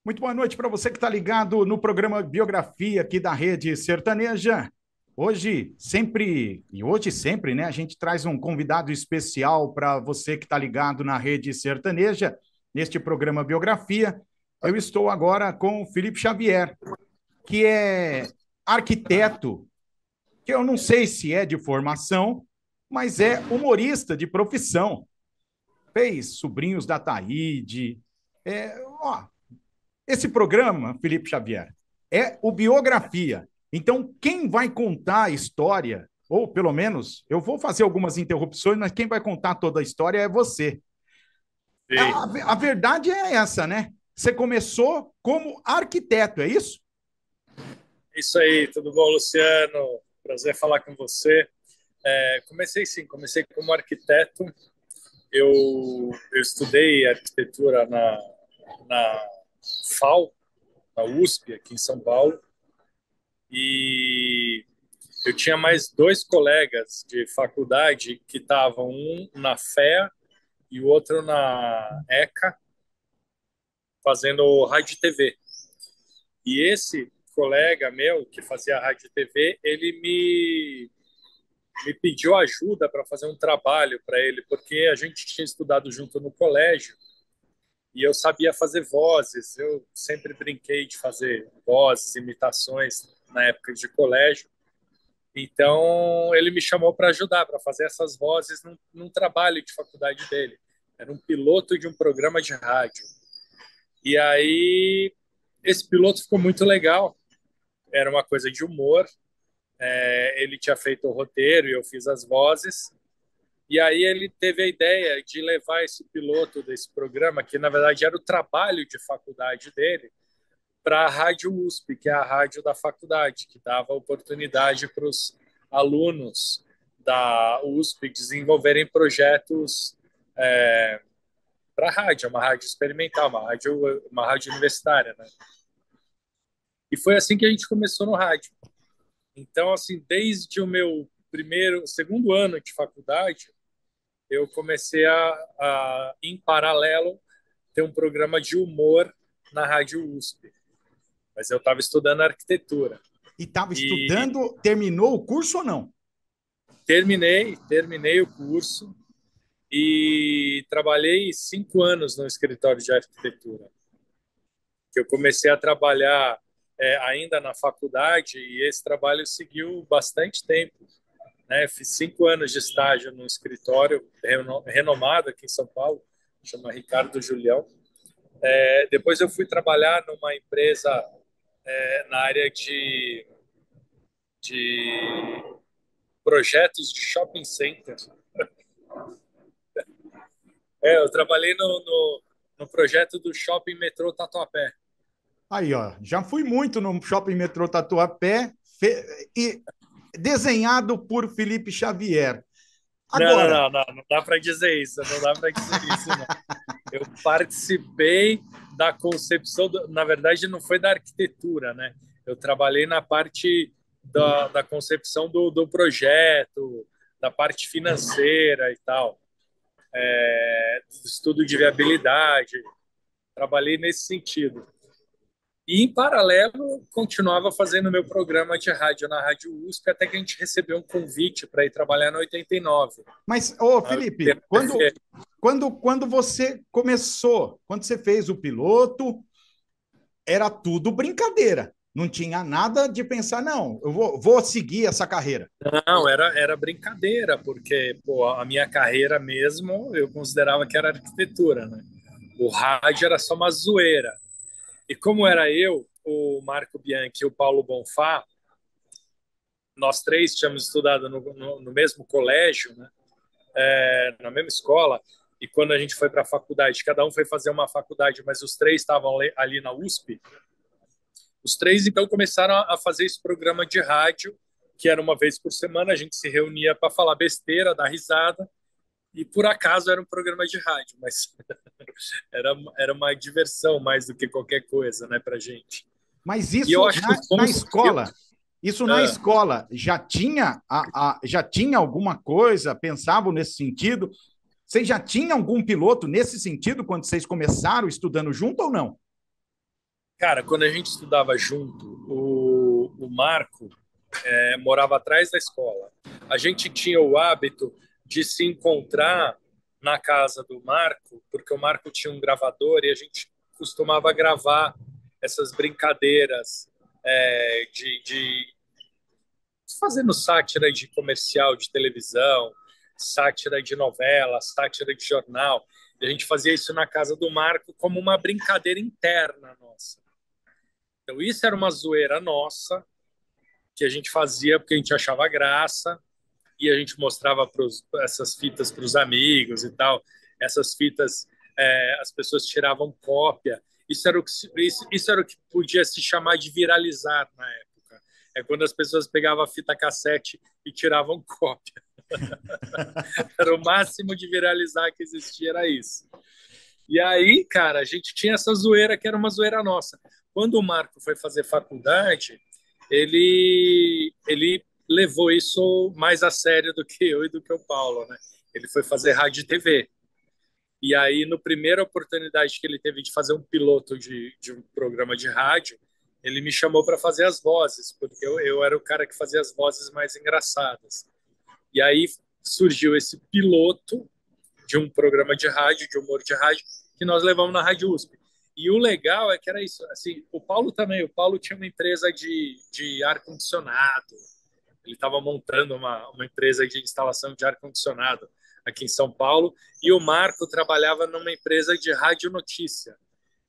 Muito boa noite para você que está ligado no programa Biografia aqui da Rede Sertaneja. Hoje sempre, né? A gente traz um convidado especial para você que está ligado na Rede Sertaneja, neste programa Biografia. Eu estou agora com o Felipe Xavier, que é arquiteto, que eu não sei se é de formação, mas é humorista de profissão. Fez Sobrinhos da Taíde. Esse programa, Felipe Xavier, é o Biografia. Então, quem vai contar a história, ou pelo menos, eu vou fazer algumas interrupções, mas quem vai contar toda a história é você. Sim, A verdade é essa, né? Você começou como arquiteto, é isso? isso aí, tudo bom, Luciano? Prazer falar com você. Comecei sim, comecei como arquiteto. Eu estudei arquitetura na FAU, na USP, aqui em São Paulo, e eu tinha mais dois colegas de faculdade que estavam, um na FEA e o outro na ECA, fazendo rádio e TV. E esse colega meu que fazia rádio e TV, ele me pediu ajuda para fazer um trabalho para ele, porque a gente tinha estudado junto no colégio e eu sabia fazer vozes. Eu sempre brinquei de fazer vozes, imitações na época de colégio. Então ele me chamou para ajudar, para fazer essas vozes num trabalho de faculdade dele. Era um piloto de um programa de rádio. E aí esse piloto ficou muito legal. Era uma coisa de humor. Ele tinha feito o roteiro e eu fiz as vozes. E aí ele teve a ideia de levar esse piloto desse programa, que na verdade era o trabalho de faculdade dele, para a Rádio USP, que é a rádio da faculdade, que dava oportunidade para os alunos da USP desenvolverem projetos para a rádio, uma rádio experimental, uma rádio universitária, né? E foi assim que a gente começou no rádio. Então, assim, desde o meu segundo ano de faculdade, eu comecei em paralelo, ter um programa de humor na Rádio USP. Mas eu estava estudando arquitetura. E estava E estudando, terminou o curso ou não? terminei o curso e trabalhei 5 anos no escritório de arquitetura. Que eu comecei a trabalhar ainda na faculdade e esse trabalho seguiu bastante tempo. Né? Fiz 5 anos de estágio no escritório renomado aqui em São Paulo, chama Ricardo Julião. Depois eu fui trabalhar numa empresa na área de projetos de shopping center. Eu trabalhei no projeto do shopping metrô Tatuapé. Aí, ó, já fui muito no Shopping Metrô Tatuapé e desenhado por Felipe Xavier. Não, não, Agora, não, não, não dá para dizer isso, não dá para dizer isso, não. Eu participei da concepção, na verdade não foi da arquitetura, né? Eu trabalhei na parte da concepção do projeto, da parte financeira e tal, estudo de viabilidade, trabalhei nesse sentido. E, em paralelo, continuava fazendo meu programa de rádio na Rádio USP, até que a gente recebeu um convite para ir trabalhar na 89, mas, ô na Felipe, TV. quando você começou, quando você fez o piloto, era tudo brincadeira. Não tinha nada de pensar, não, vou seguir essa carreira. Não, era brincadeira, porque pô, a minha carreira mesmo eu considerava que era arquitetura, né? O rádio era só uma zoeira. E como era eu, o Marco Bianchi e o Paulo Bonfá, nós três tínhamos estudado no mesmo colégio, né? Na mesma escola, e quando a gente foi para a faculdade, cada um foi fazer uma faculdade, mas os três estavam ali na USP, os três então começaram a fazer esse programa de rádio, que era uma vez por semana, a gente se reunia para falar besteira, dar risada, e por acaso era um programa de rádio, mas era uma diversão mais do que qualquer coisa, né, pra gente. Mas E eu isso acho que os na bons. escola, isso na Ah, escola já tinha alguma coisa, pensavam nesse sentido? Vocês já tinham algum piloto nesse sentido quando vocês começaram estudando junto ou não? Cara, quando a gente estudava junto, o Marco morava atrás da escola. A gente tinha o hábito de se encontrar na casa do Marco, porque o Marco tinha um gravador e a gente costumava gravar essas brincadeiras de fazendo sátira de comercial de televisão, sátira de novela, sátira de jornal. E a gente fazia isso na casa do Marco como uma brincadeira interna nossa. Então, isso era uma zoeira nossa, que a gente fazia porque a gente achava graça, e a gente mostrava essas fitas para os amigos e tal. Essas fitas, as pessoas tiravam cópia. Isso era o que podia se chamar de viralizar na época. É quando as pessoas pegavam a fita cassete e tiravam cópia. Era o máximo de viralizar que existia, era isso. E aí, cara, a gente tinha essa zoeira que era uma zoeira nossa. Quando o Marco foi fazer faculdade, ele levou isso mais a sério do que eu e do que o Paulo, né? Ele foi fazer rádio e TV. E aí, no primeira oportunidade que ele teve de fazer um piloto de um programa de rádio, ele me chamou para fazer as vozes, porque eu era o cara que fazia as vozes mais engraçadas. E aí surgiu esse piloto de um programa de rádio, de humor de rádio, que nós levamos na Rádio USP. E o legal é que era isso, assim, o Paulo também, o Paulo tinha uma empresa de ar-condicionado, ele estava montando uma empresa de instalação de ar-condicionado aqui em São Paulo, e o Marco trabalhava numa empresa de radionotícia.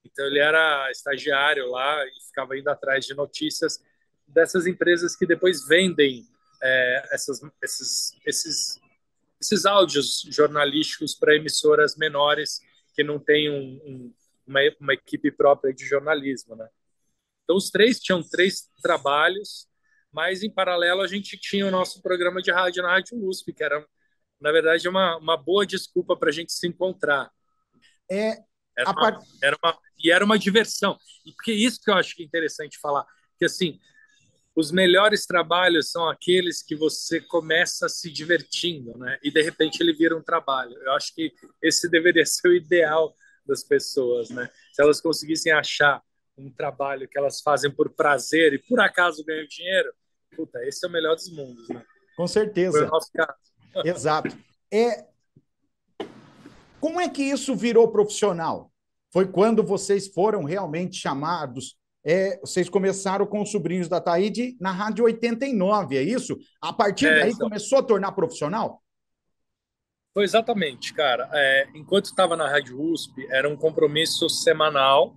Então ele era estagiário lá e ficava indo atrás de notícias dessas empresas que depois vendem esses áudios jornalísticos para emissoras menores que não têm uma equipe própria de jornalismo, né? Então os três tinham três trabalhos, mas em paralelo a gente tinha o nosso programa de rádio na Rádio USP, que era, na verdade, uma boa desculpa para a gente se encontrar. É, Era a uma, part... era uma diversão. E porque isso que eu acho que é interessante falar, que assim, os melhores trabalhos são aqueles que você começa se divertindo, né? E de repente ele vira um trabalho. Eu acho que esse deveria ser o ideal das pessoas, né? Se elas conseguissem achar um trabalho que elas fazem por prazer e por acaso ganham dinheiro, puta, esse é o melhor dos mundos, né? Com Foi o certeza, nosso caso. exato. Como é que isso virou profissional? Foi quando vocês foram realmente chamados. Vocês começaram com os sobrinhos da Taíde na Rádio 89, é isso? A partir daí Então, começou a tornar profissional? foi exatamente, cara. Enquanto estava na Rádio USP, era um compromisso semanal.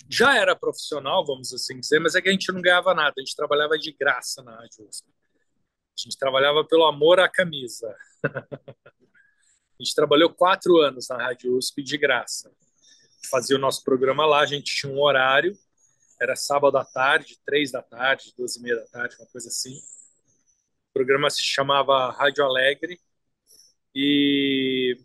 Já era profissional, vamos assim dizer, mas é que a gente não ganhava nada. A gente trabalhava de graça na Rádio USP. A gente trabalhava pelo amor à camisa. A gente trabalhou 4 anos na Rádio USP de graça. A gente fazia o nosso programa lá, a gente tinha um horário, era sábado à tarde, 3 da tarde, 2:30 da tarde, uma coisa assim. O programa se chamava Rádio Alegre, e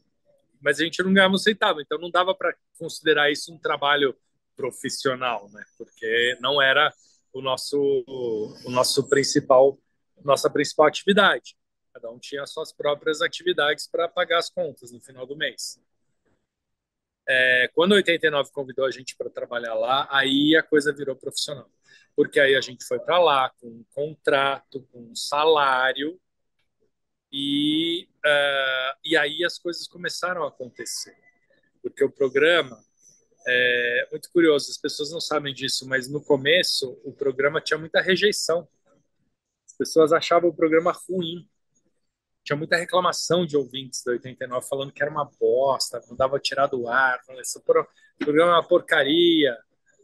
mas a gente não ganhava um centavo, então não dava para considerar isso um trabalho profissional, né? Porque não era o nosso principal, nossa principal atividade. Cada um tinha as suas próprias atividades para pagar as contas no final do mês. Quando a 89 convidou a gente para trabalhar lá, aí a coisa virou profissional. Porque aí a gente foi para lá com um contrato, com um salário, e aí as coisas começaram a acontecer. Porque o programa é muito curioso, as pessoas não sabem disso, mas no começo o programa tinha muita rejeição. As pessoas achavam o programa ruim. Tinha muita reclamação de ouvintes da 89 falando que era uma bosta, não dava tirar do ar, falando, esse programa é uma porcaria,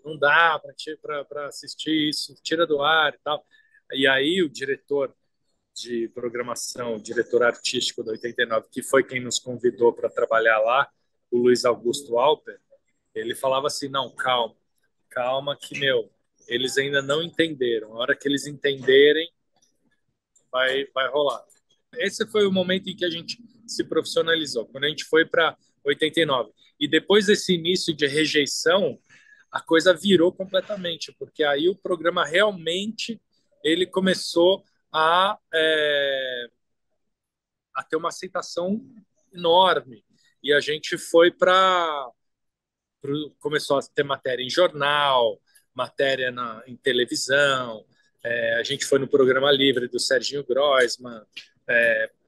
não dá para assistir isso, tira do ar e tal. E aí o diretor de programação, o diretor artístico da 89, que foi quem nos convidou para trabalhar lá, o Luiz Augusto Alper, ele falava assim, não, calma, calma que, meu, eles ainda não entenderam. A hora que eles entenderem, vai rolar. Esse foi o momento em que a gente se profissionalizou, quando a gente foi para 89. E depois desse início de rejeição, a coisa virou completamente, porque aí o programa realmente ele começou a ter uma aceitação enorme. E a gente foi começou a ter matéria em jornal, matéria em televisão, a gente foi no programa Livre do Serginho Groisman,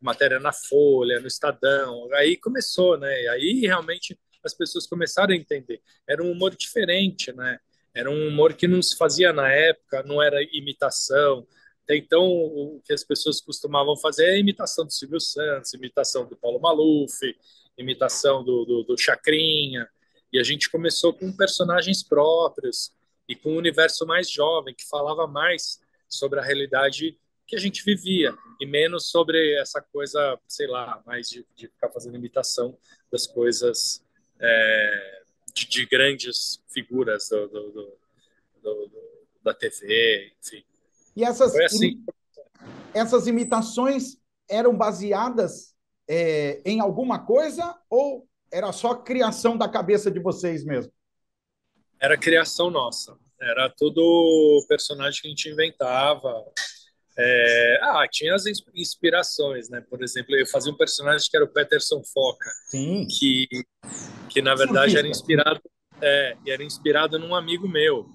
matéria na Folha, no Estadão. Aí começou, né? E aí realmente as pessoas começaram a entender. Era um humor diferente, né? Era um humor que não se fazia na época, não era imitação. Até então, o que as pessoas costumavam fazer é imitação do Silvio Santos, imitação do Paulo Maluf, imitação do Chacrinha. E a gente começou com personagens próprios e com um universo mais jovem, que falava mais sobre a realidade que a gente vivia e menos sobre essa coisa, sei lá, mais de ficar fazendo imitação das coisas de grandes figuras da TV, enfim. E Foi assim. essas imitações eram baseadas em alguma coisa ou era só criação da cabeça de vocês mesmo? Era criação nossa. Era tudo personagem que a gente inventava. Tinha as inspirações, né? Por exemplo, eu fazia um personagem que era o Peterson Foca, Sim. que na verdade Surfista. era inspirado num amigo meu,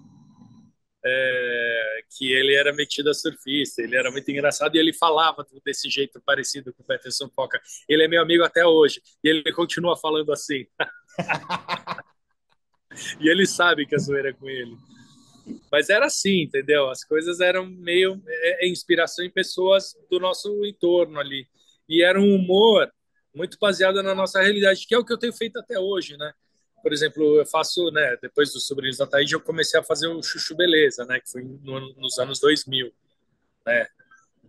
que ele era metido a surfista, ele era muito engraçado e ele falava desse jeito parecido com o Peterson Foca. Ele é meu amigo até hoje e ele continua falando assim. E ele sabe que a zoeira é com ele. Mas era assim, entendeu? As coisas eram meio inspiração em pessoas do nosso entorno ali. E era um humor muito baseado na nossa realidade, que é o que eu tenho feito até hoje, né? Por exemplo, eu faço, né, depois dos Sobrinhos da Taíde, eu comecei a fazer o Chuchu Beleza, né, que foi nos anos 2000, né?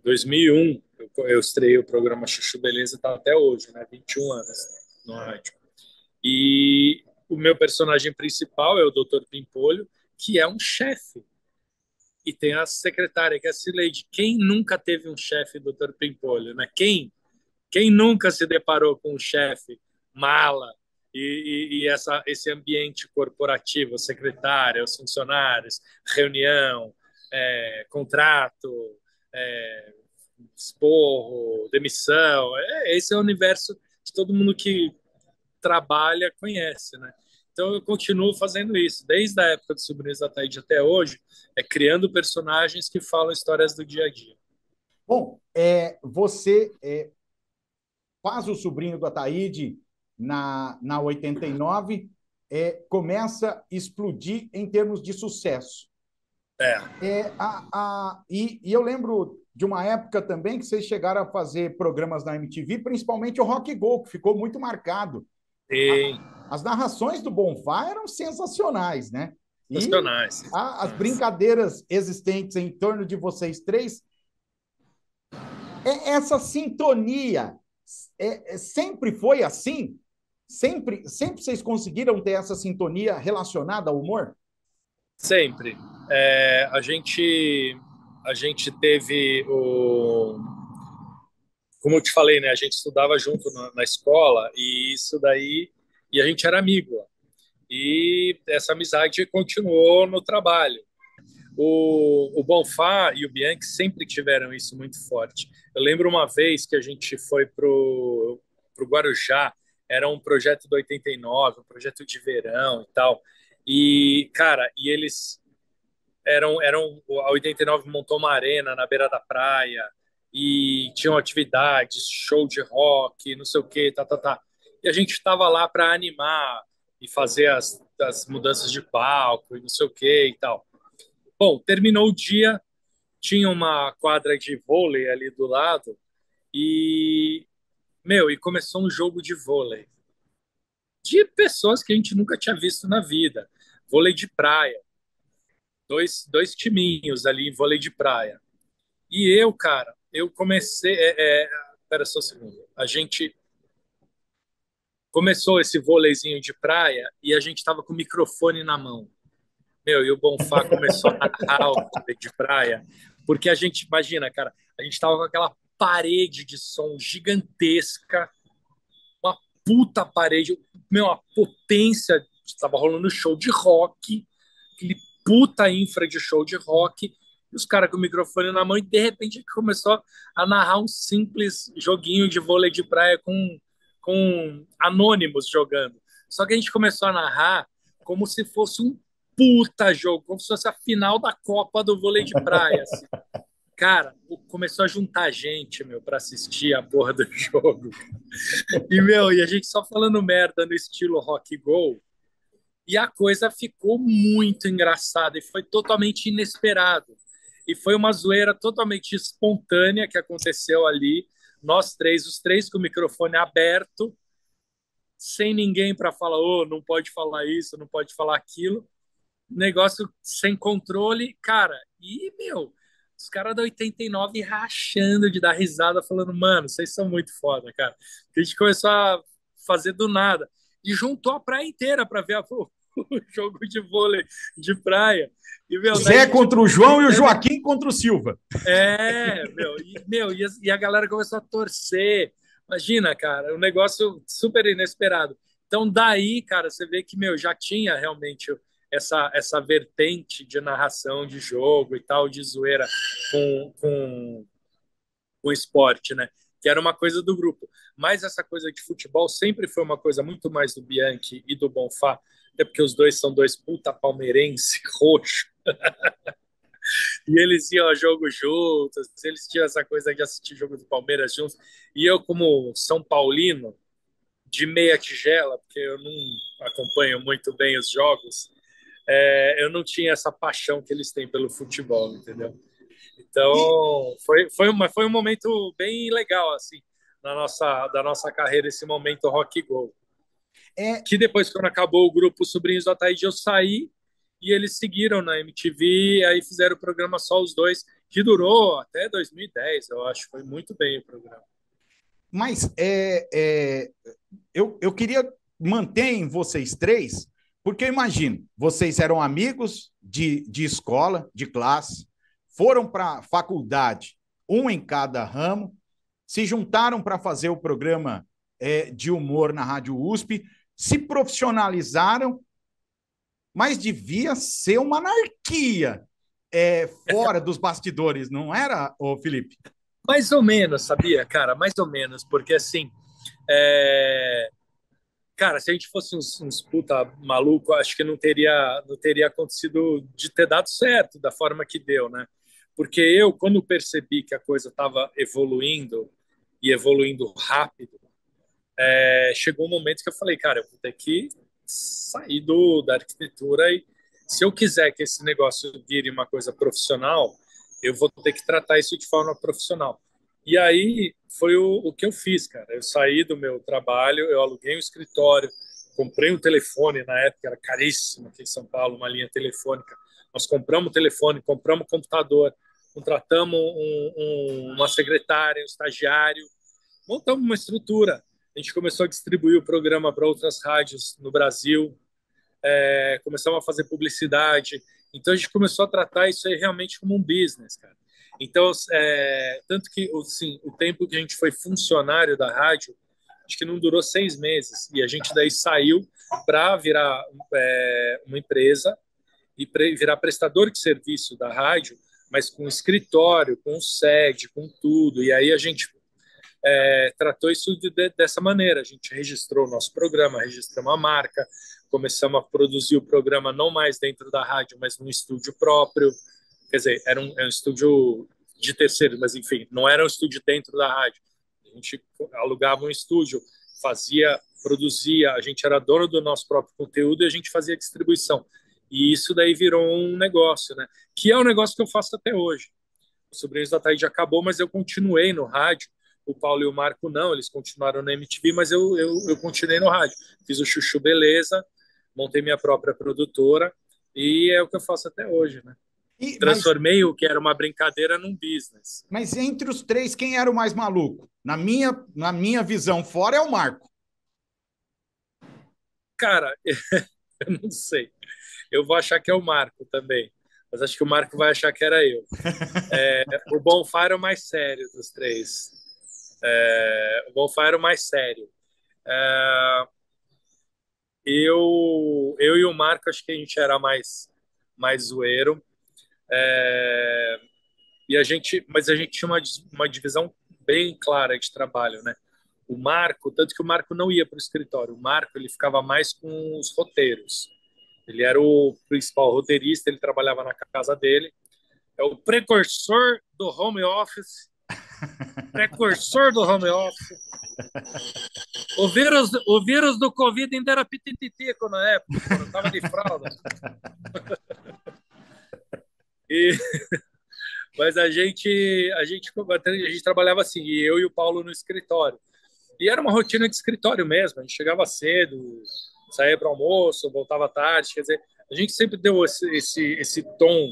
2001, eu estreiei o programa Chuchu Beleza, tá até hoje, né, 21 anos no rádio. E o meu personagem principal é o Dr. Pimpolho, que é um chefe. E tem a secretária, que é a Cileide. Quem nunca teve um chefe, Dr. Pimpolho, né? Quem nunca se deparou com um chefe mala e esse ambiente corporativo, secretária, os funcionários, reunião, contrato, é, esporro, demissão. Esse é o universo de todo mundo que trabalha, conhece, né? Então eu continuo fazendo isso, desde a época do Sobrinhos da Taíde até hoje, criando personagens que falam histórias do dia a dia. Bom, você faz o sobrinho do Ataíde na 89, começa a explodir em termos de sucesso. É. E eu lembro de uma época também que vocês chegaram a fazer programas na MTV, principalmente o Rock Go, que ficou muito marcado. As narrações do Bonfá eram sensacionais, né? E as brincadeiras existentes em torno de vocês três, essa sintonia sempre foi assim? Sempre vocês conseguiram ter essa sintonia relacionada ao humor? Sempre. A gente teve como eu te falei, né? A gente estudava junto na escola e isso daí e a gente era amigo. E essa amizade continuou no trabalho. O Bonfá e o Bianchi sempre tiveram isso muito forte. Eu lembro uma vez que a gente foi pro Guarujá, era um projeto do 89, um projeto de verão e tal. E, cara, eles a 89 montou uma arena na beira da praia e tinham atividades, show de rock, não sei o que, tá. E a gente estava lá para animar e fazer as mudanças de palco e não sei o que e tal. Bom, terminou o dia, tinha uma quadra de vôlei ali do lado e começou um jogo de vôlei de pessoas que a gente nunca tinha visto na vida. Vôlei de praia. Dois timinhos ali em vôlei de praia. E eu, cara, eu comecei. Espera só um segundo. A gente começou esse vôleizinho de praia e a gente tava com o microfone na mão. E o Bonfá começou a narrar o vôlei de praia, porque a gente, imagina, cara, a gente tava com aquela parede de som gigantesca, uma puta parede, uma potência, tava rolando show de rock, aquele puta infra de show de rock, e os caras com o microfone na mão, e de repente começou a narrar um simples joguinho de vôlei de praia com anônimos jogando. Só que a gente começou a narrar como se fosse um puta jogo, como se fosse a final da Copa do vôlei de praia, assim. Cara, começou a juntar gente, meu, para assistir a porra do jogo. E, meu, e a gente só falando merda no estilo rock go. E a coisa ficou muito engraçada e foi totalmente inesperado. E foi uma zoeira totalmente espontânea que aconteceu ali. Nós três, os três com o microfone aberto, sem ninguém para falar, oh, não pode falar isso, não pode falar aquilo. Negócio sem controle, cara. E, meu, os caras da 89 rachando de dar risada, falando, mano, vocês são muito foda, cara. A gente começou a fazer do nada. E juntou a praia inteira para ver o jogo de vôlei de praia. E, meu, daí a Zé gente... contra o João e o Joaquim contra o Silva. E a galera começou a torcer. Imagina, cara, um negócio super inesperado. Então, daí, cara, você vê que, meu, já tinha realmente essa vertente de narração de jogo e tal, de zoeira com esporte, né? Que era uma coisa do grupo. Mas essa coisa de futebol sempre foi uma coisa muito mais do Bianchi e do Bonfá, até porque os dois são dois puta palmeirense roxo. E eles iam a jogo juntos, eles tinham essa coisa de assistir jogo do Palmeiras juntos. E eu, como São Paulino, de meia tigela, porque eu não acompanho muito bem os jogos, eu não tinha essa paixão que eles têm pelo futebol, entendeu? E, Então, foi um momento bem legal, assim, da nossa carreira, esse momento rock go. é, Que depois, quando acabou o grupo Sobrinhos do Ataíde, eu saí e eles seguiram na MTV, aí fizeram o programa só os dois, que durou até 2010, eu acho. Foi muito bem o programa. mas eu queria manter em vocês três, porque eu imagino, vocês eram amigos de escola, de classe, foram para a faculdade, um em cada ramo, se juntaram para fazer o programa de humor na Rádio USP, se profissionalizaram, mas devia ser uma anarquia fora dos bastidores, não era, ô Felipe? Mais ou menos, sabia, cara? Mais ou menos, porque assim, é... cara, se a gente fosse uns puta maluco, acho que não teria acontecido de ter dado certo da forma que deu, né? Porque eu, quando percebi que a coisa estava evoluindo e evoluindo rápido, chegou um momento que eu falei, cara, eu vou ter que sair da arquitetura e se eu quiser que esse negócio vire uma coisa profissional, eu vou ter que tratar isso de forma profissional. E aí foi o que eu fiz, cara. Eu saí do meu trabalho, eu aluguei um escritório, comprei um telefone, na época era caríssimo aqui em São Paulo, uma linha telefônica. Nós compramos um telefone, compramos um computador, contratamos uma secretária, um estagiário, montamos uma estrutura. A gente começou a distribuir o programa para outras rádios no Brasil, começamos a fazer publicidade. Então a gente começou a tratar isso aí realmente como um business, cara. Então, tanto que assim, o tempo que a gente foi funcionário da rádio, acho que não durou 6 meses. E a gente daí saiu para virar uma empresa e virar prestador de serviço da rádio, mas com escritório, com sede, com tudo. E aí a gente tratou isso dessa maneira. A gente registrou o nosso programa, registramos a marca, começamos a produzir o programa não mais dentro da rádio, mas num estúdio próprio. Quer dizer, era um estúdio de terceiro, mas enfim, não era um estúdio dentro da rádio. A gente alugava um estúdio, produzia, a gente era dono do nosso próprio conteúdo e a gente fazia distribuição. E isso daí virou um negócio, né? Que é um negócio que eu faço até hoje. O Sobrinhos da Tarde acabou, mas eu continuei no rádio. O Paulo e o Marco não, eles continuaram na MTV, mas eu continuei no rádio. Fiz o Chuchu Beleza, montei minha própria produtora e é o que eu faço até hoje, né? E, mas, Transformei o que era uma brincadeira num business. mas entre os três, quem era o mais maluco? Na minha visão, fora é o Marco. Cara, eu não sei. Eu vou achar que é o Marco também, mas acho que o Marco vai achar que era eu. O Bonfá era o mais sério dos três. O Bonfá era o mais sério. É, eu e o Marco, acho que a gente era mais zoeiro. É, mas a gente tinha uma divisão bem clara de trabalho, né? O Marco, tanto que o Marco não ia para o escritório, o Marco ele ficava mais com os roteiros. Ele era o principal roteirista, ele trabalhava na casa dele. É o precursor do home office. Precursor do home office. O vírus do Covid ainda era pitititico na época, quando eu tava de fralda. E, mas a gente trabalhava assim, e eu e o Paulo no escritório. E era uma rotina de escritório mesmo. A gente chegava cedo, saía para almoço, voltava tarde. Quer dizer, a gente sempre deu esse tom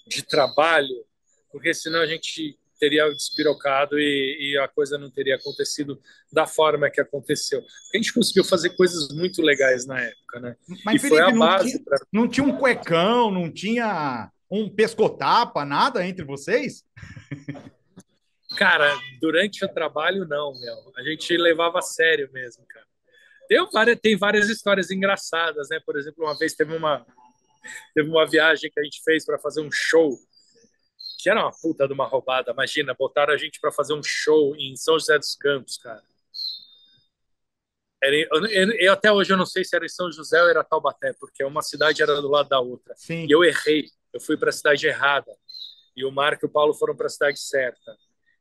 de trabalho, porque senão a gente teria despirocado e a coisa não teria acontecido da forma que aconteceu. A gente conseguiu fazer coisas muito legais na época, né? E Mas, foi a Felipe, base para. não tinha um cuecão, não tinha um pescotapa, nada entre vocês? Cara, durante o trabalho, não, meu. A gente levava a sério mesmo, cara. Tem várias histórias engraçadas, né? Por exemplo, uma vez teve uma viagem que a gente fez para fazer um show, que era uma puta de uma roubada. Imagina, botaram a gente para fazer um show em São José dos Campos, cara. Eu até hoje eu não sei se era em São José ou era Taubaté, porque uma cidade era do lado da outra. E Sim. eu errei. Eu fui para a cidade errada. E o Marco e o Paulo foram para a cidade certa.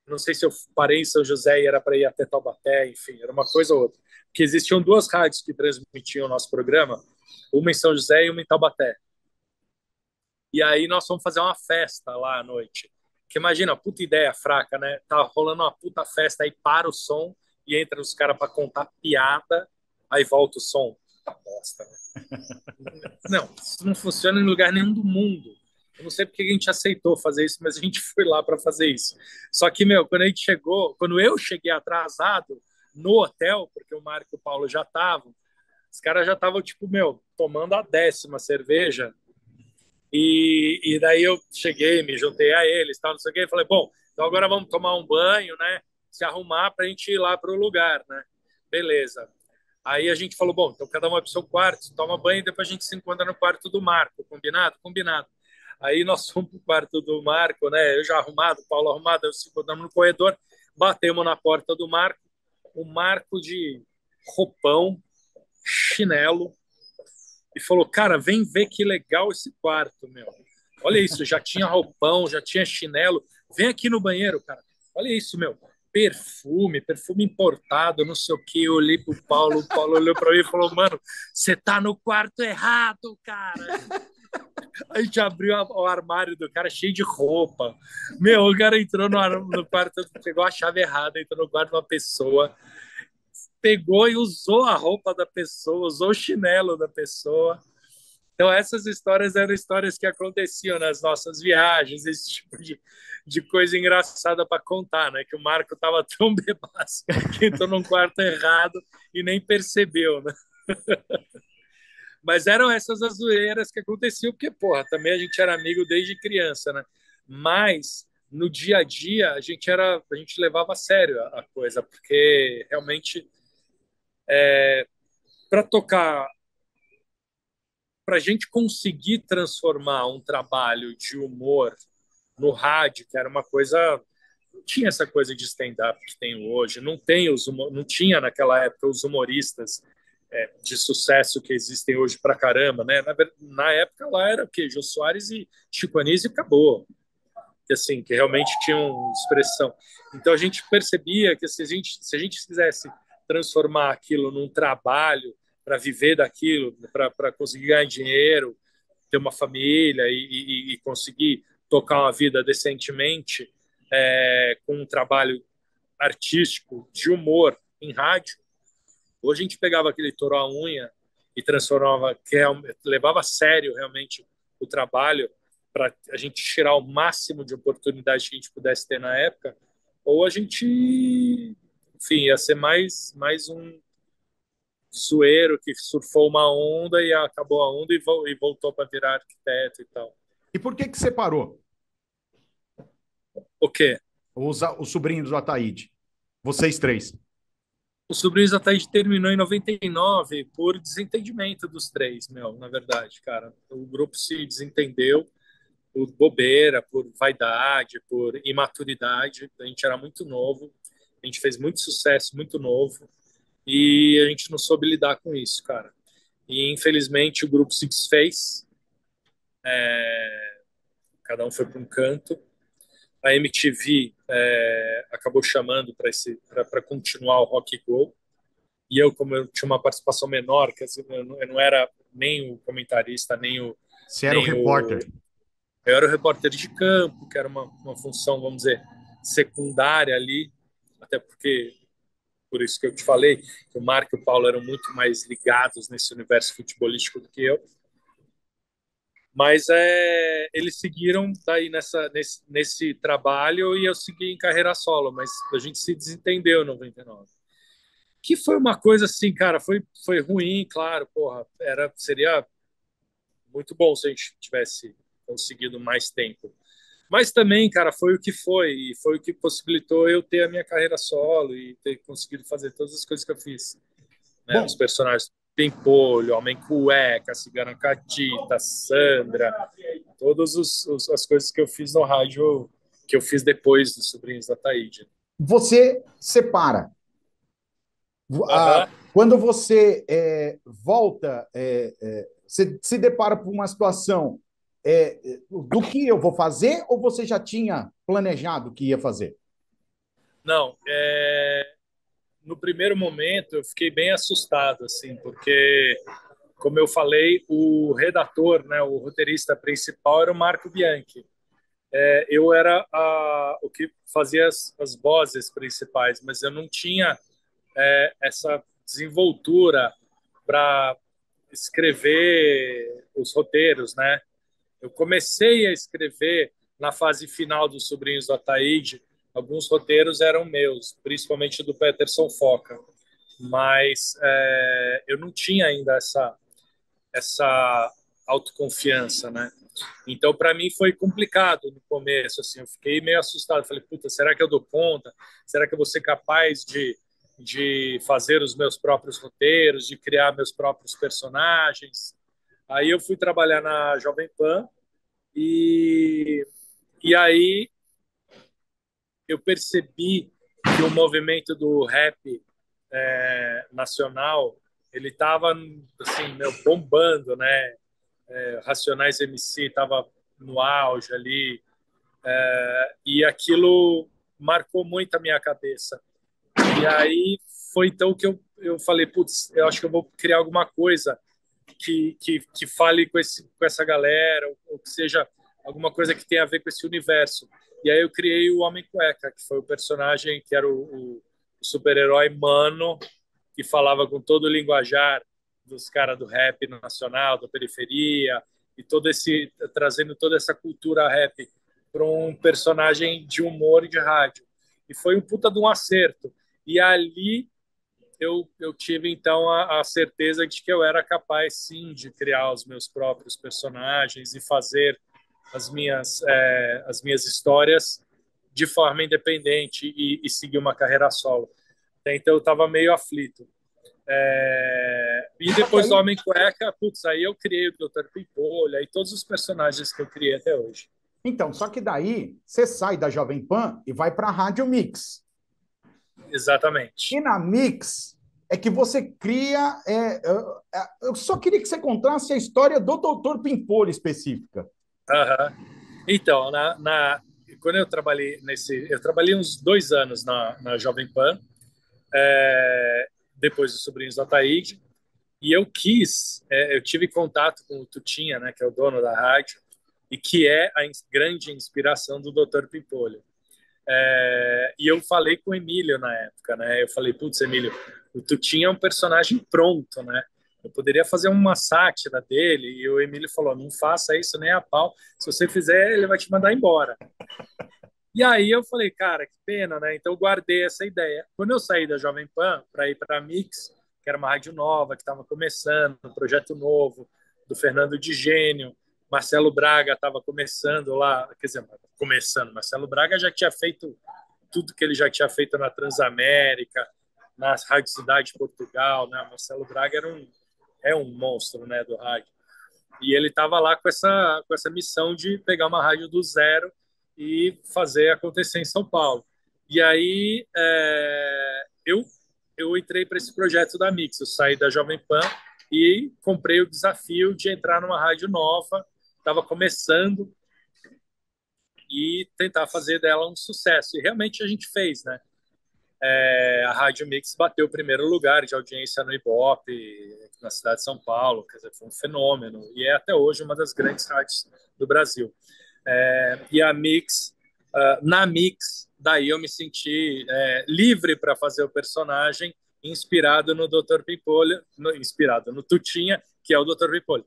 Não sei se eu parei em São José e era para ir até Taubaté, enfim, era uma coisa ou outra. Porque existiam duas rádios que transmitiam o nosso programa, uma em São José e uma em Taubaté. E aí nós fomos fazer uma festa lá à noite. Que imagina, puta ideia fraca, né? Tá rolando uma puta festa, aí para o som e entra os caras para contar piada, aí volta o som. Puta bosta, né? Não, isso não funciona em lugar nenhum do mundo. Eu não sei porque a gente aceitou fazer isso, mas a gente foi lá para fazer isso. Só que, meu, quando eu cheguei atrasado no hotel, porque o Marco e o Paulo já estavam, os caras já estavam, tipo, meu, tomando a 10ª cerveja. E daí eu cheguei, me juntei a eles, tal, não sei o quê, e falei, bom, então agora vamos tomar um banho, né? Se arrumar para a gente ir lá para o lugar, né? Beleza. Aí a gente falou, bom, então cada um vai para o seu quarto, toma banho e depois a gente se encontra no quarto do Marco. Combinado? Combinado. Aí nós fomos para o quarto do Marco, né? Eu já arrumado, o Paulo arrumado, eu se encontramos no corredor, batemos na porta do Marco, o Marco de roupão, chinelo, e falou, cara, vem ver que legal esse quarto, meu. Olha isso, já tinha roupão, já tinha chinelo. Vem aqui no banheiro, cara. Olha isso, meu. Perfume importado, não sei o que. Eu olhei pro Paulo, o Paulo olhou para mim e falou, mano, você tá no quarto errado, cara. A gente abriu o armário do cara cheio de roupa. Meu, o cara entrou no quarto, pegou a chave errada, entrou no quarto de uma pessoa, pegou e usou a roupa da pessoa, usou o chinelo da pessoa. Então, essas histórias eram histórias que aconteciam nas nossas viagens, esse tipo de coisa engraçada para contar, né? Que o Marco estava tão bebaço que entrou num quarto errado e nem percebeu, né? Mas eram essas as zoeiras que aconteciam, porque, porra, também a gente era amigo desde criança, né? Mas no dia a dia a gente levava a sério a coisa, porque realmente para tocar, para a gente conseguir transformar um trabalho de humor no rádio, que era uma coisa, não tinha essa coisa de stand-up que tem hoje, não tinha naquela época os humoristas de sucesso que existem hoje pra caramba, né? Na época lá era o quê? Jô Soares e Chico Anísio e acabou. Que, assim, que realmente tinham expressão. Então a gente percebia que se a gente quisesse transformar aquilo num trabalho para viver daquilo, para conseguir ganhar dinheiro, ter uma família e conseguir tocar uma vida decentemente com um trabalho artístico de humor em rádio, ou a gente pegava aquele touro à unha e transformava, levava a sério realmente o trabalho para a gente tirar o máximo de oportunidade que a gente pudesse ter na época, ou a gente, enfim, ia ser mais um zoeiro que surfou uma onda e acabou a onda e voltou para virar arquiteto e tal. E por que que separou O quê? os sobrinhos do Ataíde? Vocês três. O Sobrinhos da Taíde terminou em 99 por desentendimento dos três, meu, na verdade, cara. O grupo se desentendeu por bobeira, por vaidade, por imaturidade. A gente era muito novo, a gente fez muito sucesso muito novo e a gente não soube lidar com isso, cara. E, infelizmente, o grupo se desfez. Cada um foi para um canto. A MTV acabou chamando para continuar o Rock Go. E eu, como eu tinha uma participação menor, quer dizer, eu não era nem o comentarista, Você era o nem o... repórter. Eu era o repórter de campo, que era uma função, vamos dizer, secundária ali, até porque, por isso que eu te falei, que o Marco e o Paulo eram muito mais ligados nesse universo futebolístico do que eu. Mas eles seguiram daí nesse trabalho e eu segui em carreira solo, mas a gente se desentendeu em 99. Que foi uma coisa assim, cara, foi ruim, claro, porra, seria muito bom se a gente tivesse conseguido mais tempo. Mas também, cara, foi o que foi, e foi o que possibilitou eu ter a minha carreira solo e ter conseguido fazer todas as coisas que eu fiz, né? Os Bom, personagens Pimpolho, Homem Cueca, Cigana Catita, Sandra, todas as coisas que eu fiz no rádio, que eu fiz depois dos Sobrinhos da Taíde. você separa. Aham. Quando você volta, você se depara com uma situação do que eu vou fazer ou você já tinha planejado o que ia fazer? Não, no primeiro momento eu fiquei bem assustado, assim, porque, como eu falei, o redator, né, o roteirista principal era o Marco Bianchi. Eu era o que fazia as vozes principais, mas eu não tinha essa desenvoltura para escrever os roteiros, né? Eu comecei a escrever na fase final dos Sobrinhos do Ataíde. Alguns roteiros eram meus, principalmente do Peterson Foca, mas eu não tinha ainda essa autoconfiança, né? Então, para mim foi complicado no começo, assim, eu fiquei meio assustado. Falei, puta, será que eu dou conta? Será que eu vou ser capaz de fazer os meus próprios roteiros, de criar meus próprios personagens? Aí eu fui trabalhar na Jovem Pan e aí eu percebi que o movimento do rap nacional ele estava assim, meu, bombando, né? Racionais MC estava no auge ali, e aquilo marcou muito a minha cabeça. E aí foi então que eu falei, putz, eu acho que eu vou criar alguma coisa que fale com essa galera, ou que seja alguma coisa que tenha a ver com esse universo. E aí eu criei o Homem Cueca, que foi o personagem que era o super-herói mano, que falava com todo o linguajar dos caras do rap nacional, da periferia, e trazendo toda essa cultura rap para um personagem de humor e de rádio. E foi um puta de um acerto. E ali eu tive então a certeza de que eu era capaz sim de criar os meus próprios personagens e fazer as minhas histórias de forma independente e seguir uma carreira solo. Então eu estava meio aflito. E Só que depois do aí, Homem Cueca, putz, aí eu criei o Dr. Pimpolho e todos os personagens que eu criei até hoje. então, só que daí você sai da Jovem Pan e vai para a Rádio Mix. E Exatamente. na Mix é que você cria. Eu só queria que você contasse a história do Doutor Pimpolho específica. Uhum. Então, quando eu trabalhei uns 2 anos na Jovem Pan, depois dos Sobrinhos da Taíde, e eu tive contato com o Tutinha, né, que é o dono da rádio, e que é a grande inspiração do Dr. Pimpolho. E eu falei com o Emílio na época, né? Eu falei, putz, Emílio, o Tutinha é um personagem pronto, né? Eu poderia fazer uma sátira dele, e o Emílio falou, não faça isso nem a pau, se você fizer, ele vai te mandar embora. E aí eu falei, cara, que pena, né? Então eu guardei essa ideia. Quando eu saí da Jovem Pan para ir para a Mix, que era uma rádio nova, que estava começando, um projeto novo, do Fernando de Gênio, Marcelo Braga estava começando lá, quer dizer, começando, Marcelo Braga já tinha feito tudo que ele já tinha feito na Transamérica, na Rádio Cidade de Portugal, né? Marcelo Braga é um monstro, né, do rádio. E ele estava lá com essa missão de pegar uma rádio do zero e fazer acontecer em São Paulo. E aí eu entrei para esse projeto da Mix. Eu saí da Jovem Pan e comprei o desafio de entrar numa rádio nova, estava começando, e tentar fazer dela um sucesso. E realmente a gente fez, né? A Rádio Mix bateu o primeiro lugar de audiência no Ibope, na cidade de São Paulo, quer dizer, foi um fenômeno, e é até hoje uma das grandes rádios do Brasil. E a Mix, na Mix, daí eu me senti livre para fazer o personagem, inspirado no Dr. Pimpolho, inspirado no Tutinha, que é o Dr. Pimpolho.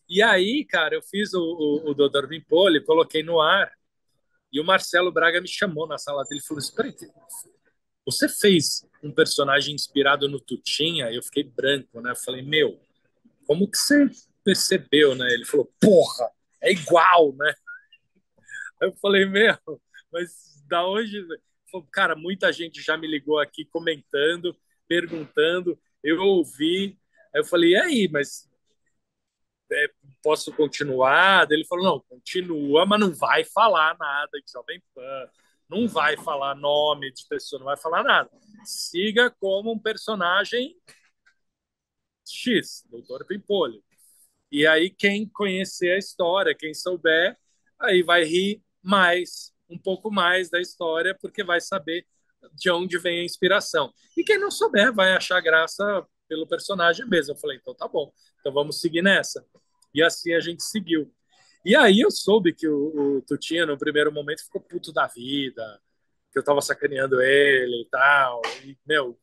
E aí, cara, eu fiz o Dr. Pimpolho, coloquei no ar, e o Marcelo Braga me chamou na sala dele e falou: espera aí, você fez um personagem inspirado no Tutinha? Eu fiquei branco, né? Eu falei: meu, como que você percebeu, né? Ele falou: porra, é igual, né? Eu falei: meu, mas da onde? Falei, cara, muita gente já me ligou aqui comentando, perguntando, eu ouvi. Aí eu falei: e aí, mas posso continuar? Ele falou: não, continua, mas não vai falar nada de Jovem Pan, não vai falar nome de pessoa, não vai falar nada. Siga como um personagem X, Doutor Pimpolho. E aí, quem conhecer a história, quem souber, aí vai rir mais, um pouco mais da história, porque vai saber de onde vem a inspiração. E quem não souber vai achar graça pelo personagem mesmo. Eu falei: então tá bom, então vamos seguir nessa. E assim a gente seguiu. E aí eu soube que o Tutinha, no primeiro momento, ficou puto da vida, que eu tava sacaneando ele e tal. E, meu,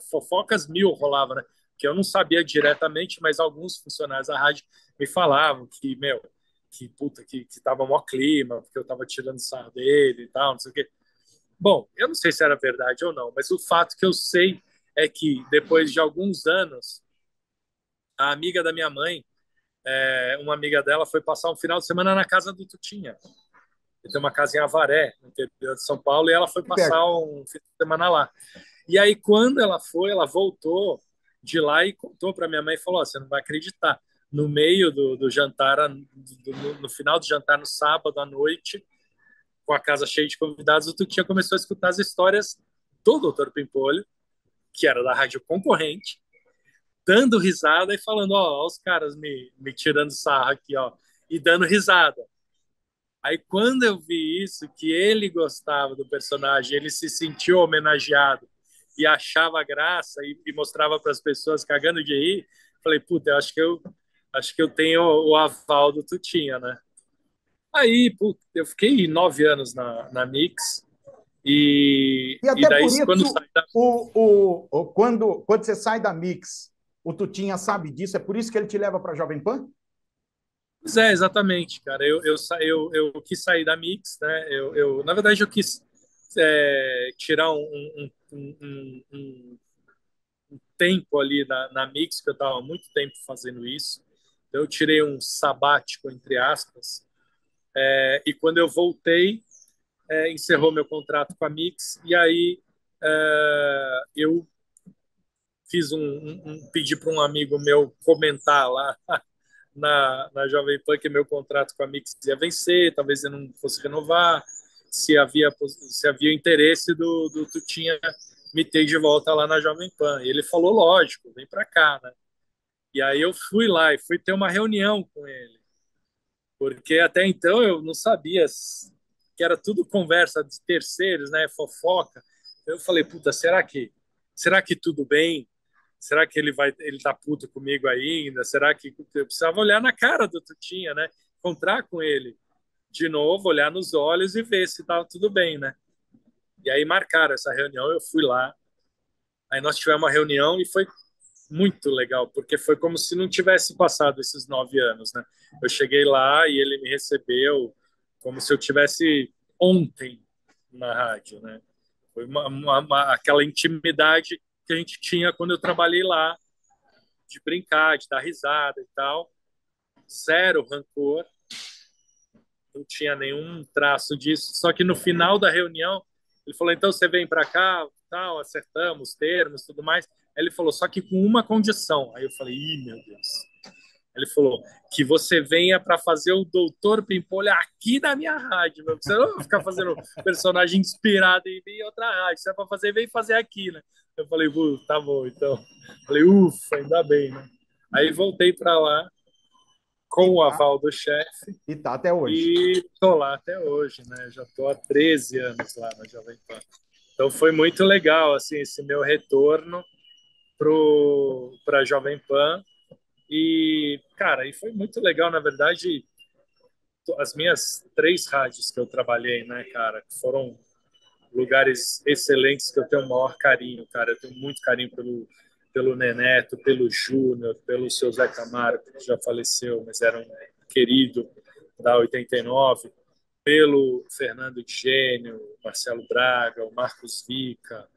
fofocas mil rolavam, né? Que eu não sabia diretamente, mas alguns funcionários da rádio me falavam que, meu, que puta, que tava mó clima, porque eu tava tirando sarro dele e tal, não sei o quê. Bom, eu não sei se era verdade ou não, mas o fato que eu sei é que depois de alguns anos, a amiga da minha mãe, uma amiga dela, foi passar um final de semana na casa do Tutinha. Ele tem uma casa em Avaré, no interior de São Paulo, e ela foi passar um fim de semana lá. E aí, quando ela foi, ela voltou de lá e contou para minha mãe e falou: oh, você não vai acreditar. No meio do jantar, no final do jantar, no sábado à noite, com a casa cheia de convidados, o Tutinha começou a escutar as histórias do Dr. Pimpolho, que era da rádio concorrente, dando risada e falando: ó, oh, os caras me tirando sarro aqui, ó, e dando risada. Aí, quando eu vi isso, que ele gostava do personagem, ele se sentiu homenageado e achava graça e mostrava para as pessoas cagando de rir, falei: puta, acho que eu tenho o aval do Tutinha, né? Aí, puta, eu fiquei 9 anos na Mix E e até daí, por quando isso, saí da... quando você sai da Mix, o Tutinha sabe disso, é por isso que ele te leva para a Jovem Pan? Pois é, exatamente, cara. Eu quis sair da Mix, né? Na verdade, eu quis tirar um tempo ali na Mix, que eu estava muito tempo fazendo isso. Então, eu tirei um sabático, entre aspas, e quando eu voltei, encerrou meu contrato com a Mix, e aí eu pedi para um amigo meu comentar lá na Jovem Pan que meu contrato com a Mix ia vencer, talvez eu não fosse renovar, se havia interesse do Tutinha me ter de volta lá na Jovem Pan. E ele falou: lógico, vem para cá, né? E aí eu fui lá e fui ter uma reunião com ele, porque até então eu não sabia que era tudo conversa de terceiros, né, fofoca. Eu falei: puta, será que tudo bem? Será que ele tá puto comigo ainda? Será que eu precisava olhar na cara do Tutinha, né? Encontrar com ele de novo, olhar nos olhos e ver se tava tudo bem, né? E aí marcaram essa reunião, eu fui lá. Aí nós tivemos uma reunião e foi muito legal, porque foi como se não tivesse passado esses 9 anos, né? Eu cheguei lá e ele me recebeu como se eu tivesse ontem na rádio, né? Foi aquela intimidade que a gente tinha quando eu trabalhei lá, de brincar, de dar risada e tal. Zero rancor, não tinha nenhum traço disso. Só que no final da reunião, ele falou: então você vem para cá, tal, acertamos termos, tudo mais. Aí ele falou: só que com uma condição. Aí eu falei: ih, meu Deus. Ele falou: que você venha para fazer o Doutor Pimpolho aqui na minha rádio. Meu. Você não vai ficar fazendo personagem inspirado em mim em outra rádio. Se é para fazer, vem fazer aqui, né? Eu falei: tá bom, então. Eu falei: ufa, ainda bem, né? Aí voltei para lá com E o tá, aval do chefe e tá até hoje. e tô lá até hoje, né? Já tô há 13 anos lá na Jovem Pan. Então foi muito legal assim esse meu retorno para a Jovem Pan e cara, e foi muito legal na verdade as minhas três rádios que eu trabalhei, né, cara, foram lugares excelentes que eu tenho o maior carinho, cara. Eu tenho muito carinho pelo Neneto, pelo Júnior, pelo seu Zé Camargo, que já faleceu, mas era um querido da 89, pelo Fernando Gênio, Marcelo Braga, o Marcos Vica,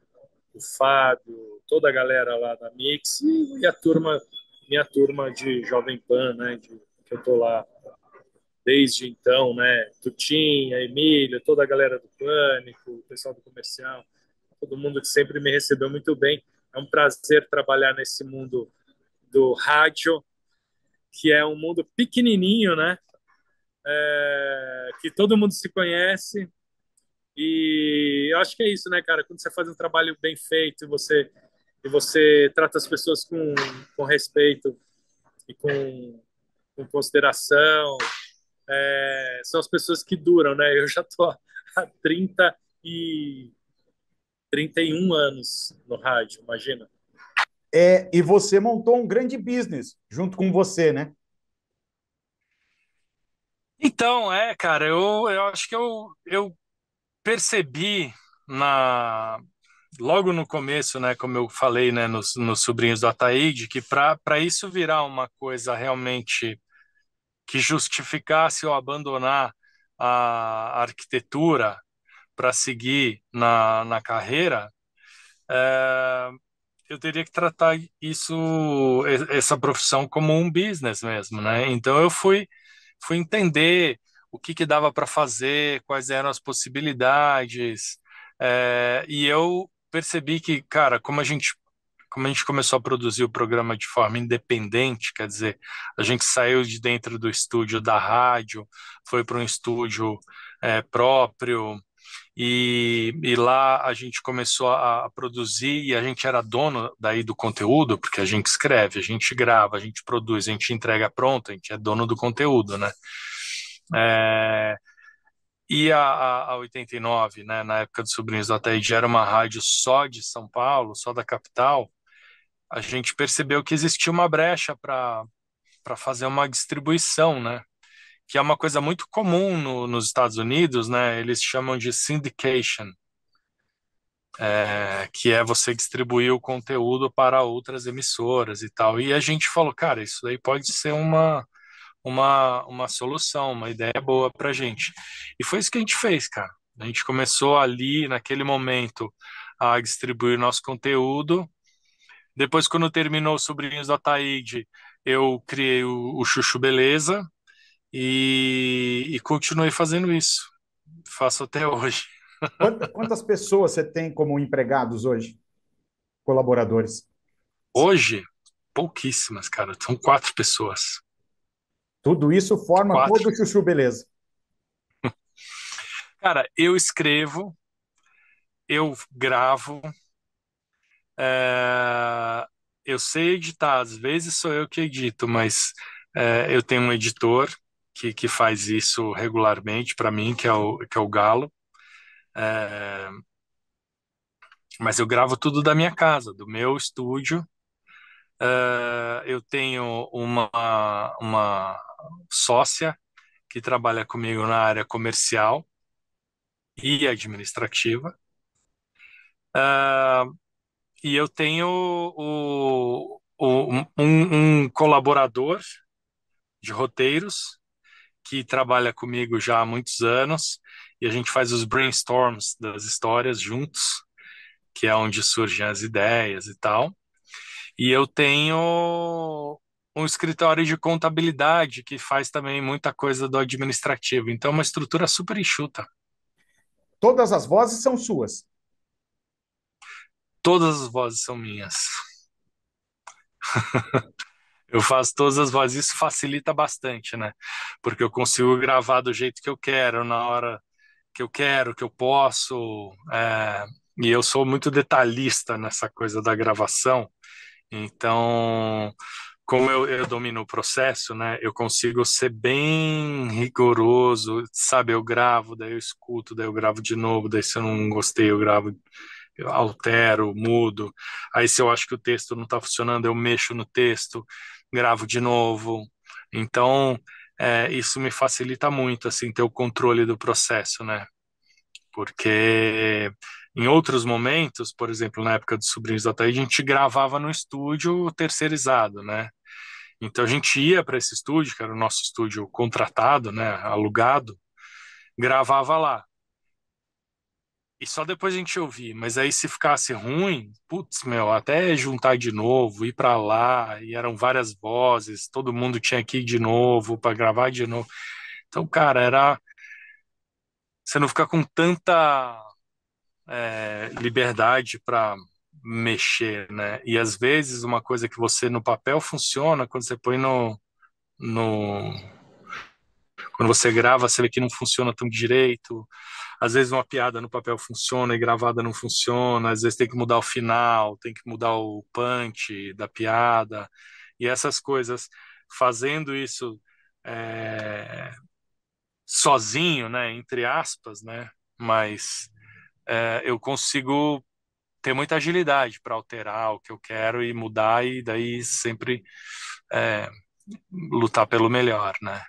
o Fábio, toda a galera lá da Mix e a turma, minha turma de Jovem Pan, né, que eu tô lá desde então, né? Tutinha, Emília, toda a galera do Pânico, o pessoal do comercial, todo mundo que sempre me recebeu muito bem. É um prazer trabalhar nesse mundo do rádio, que é um mundo pequenininho, né? Que todo mundo se conhece. E eu acho que é isso, né, cara? Quando você faz um trabalho bem feito e você trata as pessoas com respeito e com consideração, são as pessoas que duram, né? Eu já tô há 30 e 31 anos no rádio, imagina. E você montou um grande business junto com você, né? Então, cara, eu acho que eu percebi na logo no começo, né, como eu falei, né, nos sobrinhos do Ataíde, que para isso virar uma coisa realmente que justificasse eu abandonar a arquitetura para seguir na carreira, é, eu teria que tratar essa profissão como um business mesmo, né? Então eu fui entender o que dava para fazer, quais eram as possibilidades, e eu percebi que, cara, como a gente começou a produzir o programa de forma independente, quer dizer, a gente saiu de dentro do estúdio da rádio, foi para um estúdio próprio, e lá a gente começou a produzir e a gente era dono daí do conteúdo, porque a gente escreve, a gente grava, a gente produz, a gente entrega pronto, a gente é dono do conteúdo, né? É, e a 89, né, na época dos Sobrinhos do Ataíde, era uma rádio só de São Paulo, só da capital, a gente percebeu que existia uma brecha para fazer uma distribuição, né? Que é uma coisa muito comum nos Estados Unidos, né? Eles chamam de syndication, que é você distribuir o conteúdo para outras emissoras e tal. E a gente falou, cara, isso aí pode ser uma solução, uma ideia boa para a gente. E foi isso que a gente fez, cara. A gente começou ali, naquele momento, a distribuir nosso conteúdo. Depois, quando terminou os Sobrinhos da Taíde, eu criei o Chuchu Beleza e continuei fazendo isso. Faço até hoje. Quantas pessoas você tem como empregados hoje, colaboradores? Hoje, pouquíssimas, cara. São quatro pessoas. Tudo isso forma Quatro. todo o Chuchu Beleza. Cara, eu escrevo, eu gravo, é, eu sei editar. Às vezes sou eu que edito, mas eu tenho um editor que faz isso regularmente para mim, que é o Galo. É, mas eu gravo tudo da minha casa, do meu estúdio. Eu tenho uma sócia que trabalha comigo na área comercial e administrativa. Ah, e eu tenho um colaborador de roteiros que trabalha comigo já há muitos anos e a gente faz os brainstorms das histórias juntos, que é onde surgem as ideias e tal. E eu tenho um escritório de contabilidade que faz também muita coisa do administrativo. Então, é uma estrutura super enxuta. Todas as vozes são suas. Todas as vozes são minhas. Eu faço todas as vozes, isso facilita bastante, né? Porque eu consigo gravar do jeito que eu quero, na hora que eu quero, que eu posso. E eu sou muito detalhista nessa coisa da gravação. Então, como eu domino o processo, né, eu consigo ser bem rigoroso, sabe? Eu gravo, daí eu escuto, daí eu gravo de novo, daí se eu não gostei, eu gravo, eu altero, mudo. Aí se eu acho que o texto não está funcionando, eu mexo no texto, gravo de novo. Então, isso me facilita muito, assim, ter o controle do processo, né? Porque em outros momentos, por exemplo, na época dos Sobrinhos da Taíde, a gente gravava no estúdio terceirizado, né? Então a gente ia para esse estúdio, que era o nosso estúdio contratado, né, alugado, gravava lá. E só depois a gente ouvia. Mas aí se ficasse ruim, putz, meu, até juntar de novo, ir para lá, e eram várias vozes, todo mundo tinha que ir de novo para gravar de novo. Então, cara, era você não ficar com tanta liberdade para mexer, né? E às vezes uma coisa que você no papel funciona, quando você põe no quando você grava, você vê que não funciona tão direito. Às vezes uma piada no papel funciona e gravada não funciona. Às vezes tem que mudar o final, tem que mudar o punch da piada. E essas coisas, fazendo isso sozinho, né, entre aspas, né, mas eu consigo ter muita agilidade para alterar o que eu quero e mudar e daí sempre é, lutar pelo melhor, né,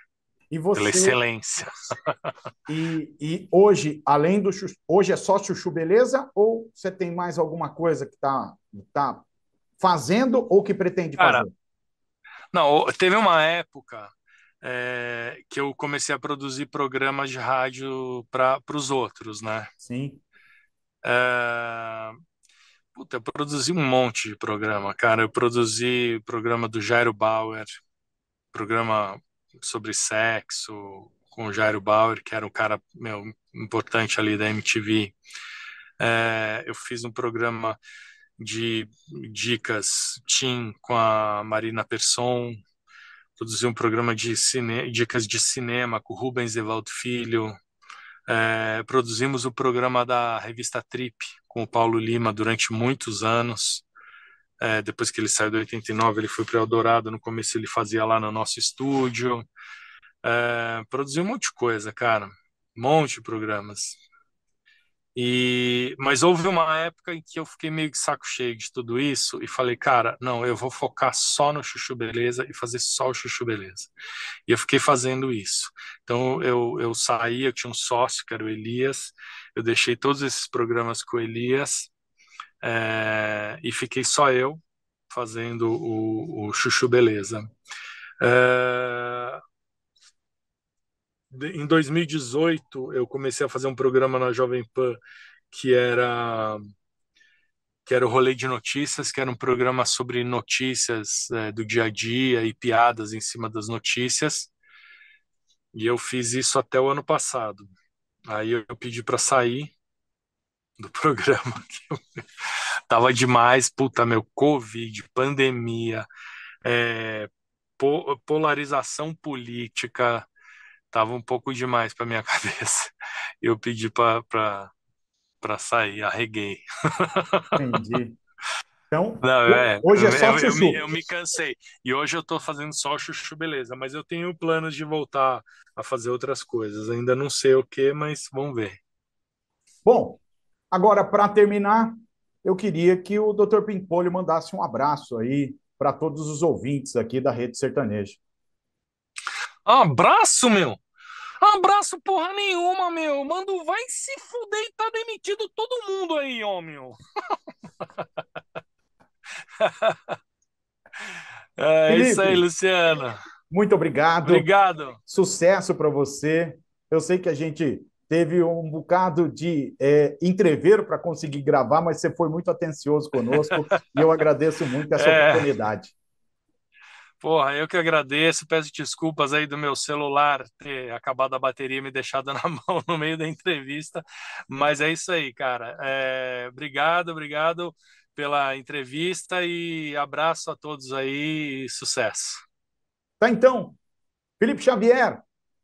E pela você, excelência. e hoje, além do chuchu, hoje é só chuchu beleza ou você tem mais alguma coisa que tá fazendo ou que pretende Cara, fazer? não, teve uma época que eu comecei a produzir programas de rádio para os outros, né? Sim. É, puta, eu produzi um monte de programa, cara. Eu produzi o programa do Jairo Bauer, programa sobre sexo com o Jairo Bauer, que era um cara, meu, importante ali da MTV. Eu fiz um programa de dicas teen com a Marina Persson, produzi um programa de dicas de cinema com o Rubens Evaldo Filho. Produzimos o programa da revista Trip com o Paulo Lima durante muitos anos. Depois que ele saiu do 89, ele foi para o Eldorado. No começo ele fazia lá no nosso estúdio. Produziu um monte de coisa, cara. Um monte de programas. Mas houve uma época em que eu fiquei meio de saco cheio de tudo isso e falei, cara, não, eu vou focar só no Chuchu Beleza e fazer só o Chuchu Beleza. E eu fiquei fazendo isso. Então eu saí, eu tinha um sócio, que era o Elias, eu deixei todos esses programas com o Elias, e fiquei só eu fazendo o Chuchu Beleza. É, em 2018, eu comecei a fazer um programa na Jovem Pan que era que era o Rolê de Notícias, que era um programa sobre notícias do dia a dia e piadas em cima das notícias. E eu fiz isso até o ano passado. Aí eu pedi para sair do programa, que tava demais, puta, meu, Covid, pandemia, é, polarização política, tava um pouco demais para minha cabeça. Eu pedi para sair, arreguei. Entendi. Então, Não, hoje é só eu chuchu. me cansei. E hoje eu tô fazendo só chuchu, beleza. Mas eu tenho planos de voltar a fazer outras coisas. Ainda não sei o que, mas vamos ver. Bom, agora, para terminar, eu queria que o Dr. Pimpolho mandasse um abraço aí para todos os ouvintes aqui da Rede Sertaneja. Abraço, meu! Abraço porra nenhuma, meu! Mando vai se fuder e tá demitido todo mundo aí, ó, meu! É isso aí, Felipe, Luciano. muito obrigado. Obrigado. Sucesso para você. Eu sei que a gente teve um bocado de entrevero para conseguir gravar, mas você foi muito atencioso conosco e eu agradeço muito essa É, oportunidade. porra, eu que agradeço. Peço desculpas aí do meu celular ter acabado a bateria e me deixado na mão no meio da entrevista. Mas é isso aí, cara. Obrigado, obrigado pela entrevista e abraço a todos aí e sucesso. Tá, então, Felipe Xavier,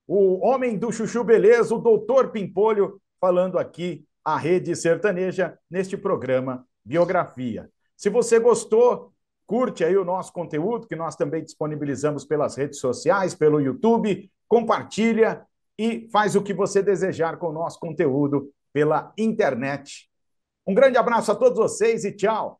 o homem do Chuchu Beleza, o doutor Pimpolho, falando aqui à Rede Sertaneja neste programa Biografia. Se você gostou, curte aí o nosso conteúdo, que nós também disponibilizamos pelas redes sociais, pelo YouTube, compartilha e faz o que você desejar com o nosso conteúdo pela internet. Um grande abraço a todos vocês e tchau!